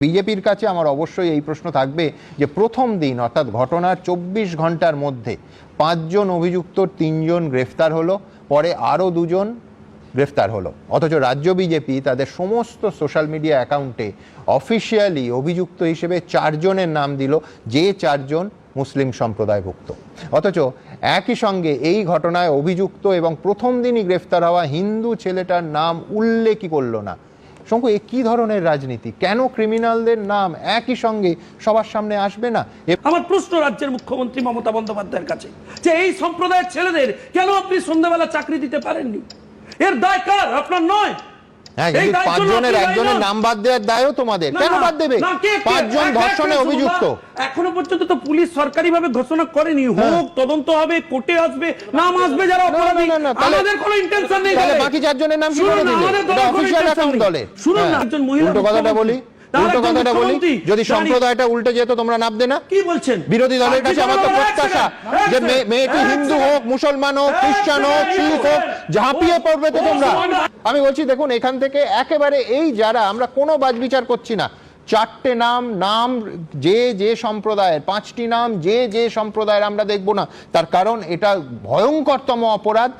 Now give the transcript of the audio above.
বিজেপির কাছে আমার অবশ্যই এই প্রশ্ন থাকবে যে প্রথম দিন অর্থাৎ ঘটনার ২৪ ঘন্টার মধ্যে ৫ জন অভিযুক্ত ৩ জন গ্রেফতার হলো, পরে আরও ২ জন গ্রেফতার হলো, অথচ রাজ্য বিজেপি তাদের সমস্ত সোশ্যাল মিডিয়া অ্যাকাউন্টে অফিসিয়ালি অভিযুক্ত হিসেবে ৪ জনের নাম দিল, যে ৪ জন মুসলিম সম্প্রদায়ভুক্ত। অথচ একই সঙ্গে এই ঘটনায় অভিযুক্ত এবং প্রথম দিনই গ্রেফতার হওয়া হিন্দু ছেলেটার নাম উল্লেখই করলো না। শঙ্কু, এ কি ধরনের রাজনীতি? কেন ক্রিমিনালদের নাম একই সঙ্গে সবার সামনে আসবে না? আমার প্রশ্ন রাজ্যের মুখ্যমন্ত্রী মমতা বন্দ্যোপাধ্যায়ের কাছে যে এই সম্প্রদায়ের ছেলেদের কেন আপনি সন্ধ্যাবেলা চাকরি দিতে পারেননি? এর দায় কার? আপনার নয়। হ্যাঁ, কিন্তু ৫ জনের একজনের নাম বাদ দেওয়ার দায়ও তোমাদের। কেন বাদ দেবে? ৫ জন ধর্ষণে অভিযুক্ত। এখনো পর্যন্ত তো পুলিশ সরকারিভাবে ঘোষণা করেনি, হোক তদন্ত হবে, কোর্টে আসবে, নাম আসবে যারা অপরাধী। আমাদের কোনো ইন্টেনশন নেই। তাহলে বাকি ৪ জনের নাম কি করে দিলে? এটা অফিশিয়াল অ্যাকাউন্ট দলে। শুনুন না, একজন মহিলা উল্টো কথাটা বলি, যদি সম্প্রদায়টা উল্টে যেত তোমরা নামবে না? কি বলছেন? বিরোধী দলের কাছে আমার তো প্রত্যাশা যে মেয়েটি হিন্দু হোক, মুসলমান হোক, খ্রিস্টান হোক, শিখ হোক, ঝাঁপিয়ে পড়বে তো তোমরা। আমি বলছি দেখুন, এখান থেকে একেবারে এই যারা, আমরা কোনো বাছবিচার করছি না, ৪টে নাম যে যে সম্প্রদায়ের, ৫টি নাম যে যে সম্প্রদায়ের আমরা দেখব না। তার কারণ এটা ভয়ঙ্করতম অপরাধ।